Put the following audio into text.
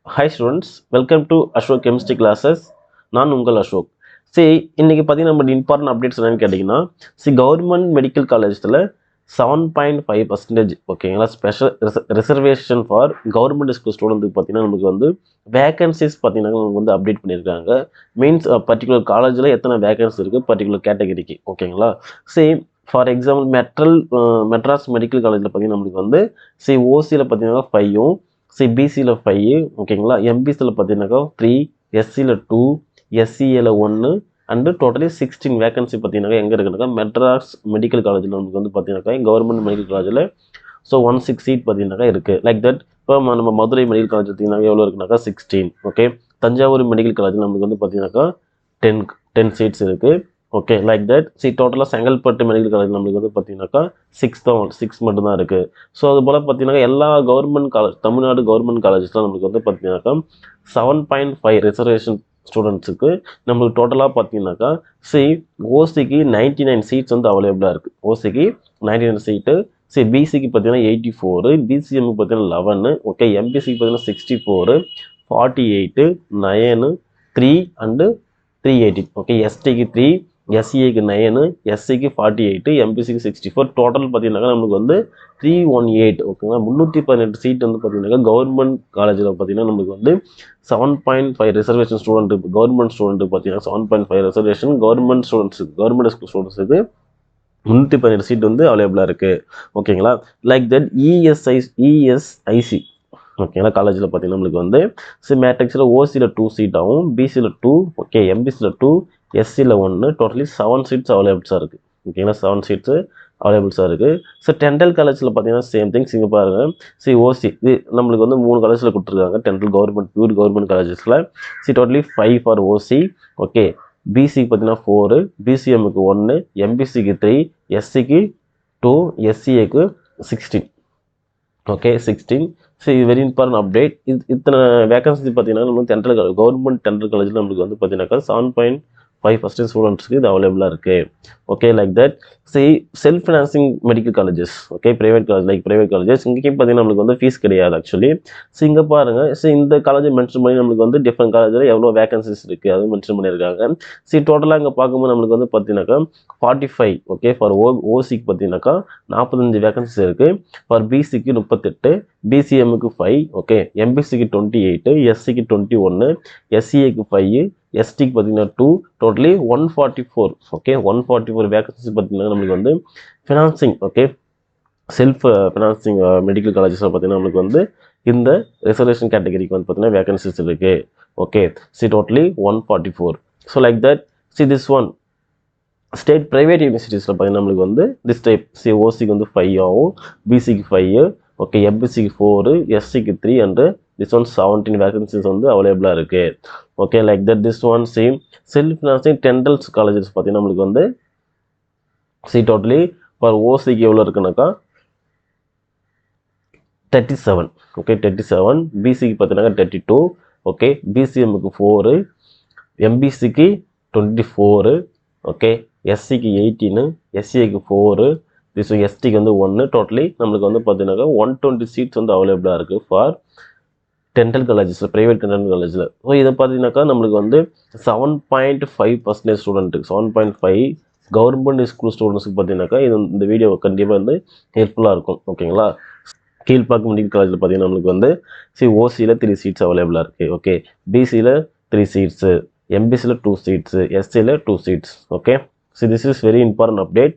Hi students, welcome to Ashok Chemistry Classes. நான் உங்கள் அசோக். இன்னைக்கு பார்த்தீங்கன்னா நம்ம இம்பார்ட்டன்ட் அப்டேட்ஸ் என்னன்னு கேட்டிங்கன்னா கவர்மெண்ட் மெடிக்கல் காலேஜில் 7.5% ஓகேங்களா special reservation for government school ஸ்டூடெண்ட்டுக்கு பார்த்தீங்கன்னா நமக்கு வந்து வேகன்சிஸ் பார்த்தீங்கன்னா நமக்கு வந்து அப்டேட் பண்ணியிருக்காங்க. மீன்ஸ் பர்டிகுலர் காலேஜில் எத்தனை வேகன்சி இருக்குது பர்டிகுலர் கேட்டகரிக்கு ஓகேங்களா. ஃபார் எக்ஸாம்பிள் மெட்ராஸ் மெடிக்கல் காலேஜில் பார்த்தீங்கன்னா நம்மளுக்கு வந்து ஓசியில் பார்த்தீங்கன்னா 5ம் பிசியில் 5 ஓகேங்களா. எம்பிசியில் பார்த்தீங்கன்னாக்கா 3, எஸ்சியில் 2, எஸ்சிஏல 1 அண்டு டோட்டலி 16 வேகன்சி பார்த்தீங்கன்னாக்கா எங்கே இருக்குனாக்கா மெட்ராஸ் மெடிக்கல் காலேஜில் நமக்கு வந்து பார்த்தீங்கன்னாக்கா கவர்மெண்ட் மெடிக்கல் காலேஜில் 16 சீட் பார்த்தீங்கன்னாக்கா இருக்குது. லைக் தட் இப்போ நம்ம மதுரை மெடிக்கல் காலேஜ் பார்த்தீங்கன்னா எவ்வளோ இருக்குனாக்கா 16. ஓகே, தஞ்சாவூர் மெடிக்கல் காலேஜில் நமக்கு வந்து பார்த்தீங்கன்னாக்கா 10 சீட்ஸ் இருக்குது. ஓகே, லைக் தட் டோட்டலாக செங்கல்பட்டு மெடிக்கல் காலேஜ் நம்மளுக்கு வந்து பார்த்தீங்கன்னாக்கா 6 மட்டும்தான் இருக்குது. ஸோ அது போல் பார்த்தீங்கன்னா எல்லா கவர்மெண்ட் காலேஜ் தமிழ்நாடு கவர்மெண்ட் காலேஜஸ்லாம் நம்மளுக்கு வந்து பார்த்தீங்கன்னாக்கா 7.5 ரிசர்வேஷன் ஸ்டூடெண்ட்ஸுக்கு நம்மளுக்கு டோட்டலாக பார்த்தீங்கன்னாக்கா ஓசிக்கு 99 சீட்ஸ் வந்து அவைலபிளாக இருக்குது. ஓசிக்கு 99 சீட்டு. பிசிக்கு பார்த்தீங்கன்னா 84, பிசிஎம்க்கு பார்த்தீங்கன்னா 11, ஓகே, எம்பிசிக்கு பார்த்தீங்கன்னா 64, 48, 9, 3 அண்டு 380. ஓகே, எஸ்டிக்கு 3, எஸ்சிஏக்கு 9, எஸ்சிக்கு 48, எம்பிசிக்கு 64. டோட்டல் பார்த்தீங்கன்னாக்கா நமக்கு வந்து 318. ஓகேங்களா, 318 சீட் வந்து பார்த்தீங்கன்னாக்கா கவர்மெண்ட் காலேஜில் பார்த்தீங்கன்னா நமக்கு வந்து 7.5 ரிசர்வேஷன் ஸ்டூடெண்ட் கவர்மெண்ட் ஸ்டூடெண்ட் பார்த்தீங்கன்னா 7.5 ரிசர்வேஷன் கவர்மெண்ட் ஸ்டூடெண்ட்ஸுக்கு கவர்மெண்ட் ஸ்கூல் ஸ்டூடெண்ட்ஸுக்கு 318 சீட் வந்து அவைலபிளாக இருக்குது. ஓகேங்களா, லைக் தட் இஎஸ்ஐசி ஓகேங்களா காலேஜில் பார்த்தீங்கன்னா நம்மளுக்கு வந்து மேட்ரிக்ஸில் ஓசியில் 2 சீட் ஆகும், பிசியில் 2, ஓகே, எம்பிசியில் 2, எஸ்சியில் 1, டோட்டலி 7 சீட்ஸ் அவைலபிள்ஸாக இருக்குது. ஓகேங்களா, 7 சீட்ஸு அவைலபிள்ஸாக இருக்குது. டென்டல் காலேஜில் பார்த்தீங்கன்னா சேம் திங்ஸ் இங்கே பாருங்கள். ஓசி இது நம்மளுக்கு வந்து 3 காலேஜில் கொடுத்துருக்காங்க. டென்டல் கவர்மெண்ட் பியூர் கவர்மெண்ட் காலேஜஸில் டோட்டலி 5 ஃபார் ஓசி. ஓகே, பிசிக்கு பார்த்தீங்கன்னா 4, பிசிஎம்முக்கு 1, எம்பிசிக்கு 3, எஸ்சிக்கு 2, எஸ்சிஏக்கு 16. ஓகே, 16. இது வெரி இம்பார்ட்டன்ட் அப்டேட். இத்தனை வேகன்சி பார்த்தீங்கன்னா நம்ம கவர்மெண்ட் டென்டல் காலேஜில் நம்மளுக்கு வந்து பார்த்தீங்கன்னாக்கா 7.5% ஸ்டூடெண்ட்ஸ்க்கு இது அவைலபிளாக இருக்குது. Okay, like that self financing medical colleges, okay, private colleges இங்கேயும் பார்த்தீங்கன்னா நம்மளுக்கு வந்து ஃபீஸ் கிடையாது ஆக்சுவலி. இங்கே பாருங்கள், இந்த காலேஜை மென்ஷன் பண்ணி நம்மளுக்கு வந்து டிஃப்ரெண்ட் காலேஜில் எவ்வளோ வேகன்சிஸ் இருக்குது அது மென்ஷன் பண்ணியிருக்காங்க. டோட்டலாக இங்கே பார்க்கும்போது நம்மளுக்கு வந்து பார்த்தீங்கன்னாக்கா 45. ஓகே, ஃபார் ஓசிக்கு பார்த்தீங்கன்னாக்கா 45 வேகன்சிஸ் இருக்குது. ஃபார் பிசிக்கு 38, பிசிஎம்முக்கு 5, ஓகே, எம்பிசிக்கு 28, எஸ்சிக்கு 21, எஸ்சிஏக்கு 5, எஸ்டிக்கு பார்த்தீங்கன்னா 2, டோட்டலி 144. ஓகே, 144 வேகன்சிஸ் பார்த்தீங்கன்னா நம்மளுக்கு வந்து financing, okay, self financing medical காலேஜஸில் பார்த்தீங்கன்னா நம்மளுக்கு வந்து இந்த ரிசர்வேஷன் கேட்டகரிக்கு வந்து பார்த்தீங்கன்னா வேகன்சிஸ் இருக்குது. Okay, totally 144. Like that this one state private யூனிவர்சிட்டிஸில் பார்த்தீங்கன்னா நம்மளுக்கு வந்து திஸ் டைப் ஓசிக்கு வந்து 5 ஆகும், பிசிக்கு 5, ஓகே, எம்பிசிக்கு 4, எஸ்சிக்கு 3 அண்டு திஸ் ஒன் 17 வேகன்சிஸ் வந்து அவைலபிளாக இருக்குது. Okay, like that this one self financing dentals colleges பார்த்தீங்கன்னா நம்மளுக்கு வந்து டோட்டலி ஃபார் ஓசிக்கு எவ்வளோ இருக்குனாக்கா 37. ஓகே, 37, பிசிக்கு பார்த்தீங்கன்னா 32, ஓகே, பிசிஎம்முக்கு 4, எம்பிசிக்கு 24, ஓகே, எஸ்சிக்கு 18, எஸ்சிஏக்கு 4, எஸ்டிக்கு வந்து 1, டோட்டலி நம்மளுக்கு வந்து பார்த்தீங்கன்னாக்கா 120 சீட்ஸ் வந்து அவைலபிளாக இருக்குது ஃபார் டென்டல் காலேஜஸில் ப்ரைவேட் டென்டல் காலேஜில். இதை பார்த்தீங்கன்னாக்கா நம்மளுக்கு வந்து 7.5% ஸ்டூடெண்ட்டுக்கு 7.5 கவர்மெண்ட் ஸ்கூல் ஸ்டூடெண்ட்ஸுக்கு பார்த்தீங்கன்னாக்கா இந்த வீடியோ கண்டிப்பாக வந்து ஹெல்ப்ஃபுல்லாக இருக்கும். ஓகேங்களா, கீழ்பாக்கம் மெடிக்கல் காலேஜில் பார்த்தீங்கன்னா நம்மளுக்கு வந்து ஓசியில் 3 சீட்ஸ் அவைலபிளாக இருக்குது. ஓகே, பிசியில் 3 சீட்ஸு, எம்பிசியில் 2 சீட்ஸு, எஸ்சியில் 2 seats. Okay, this is very important update.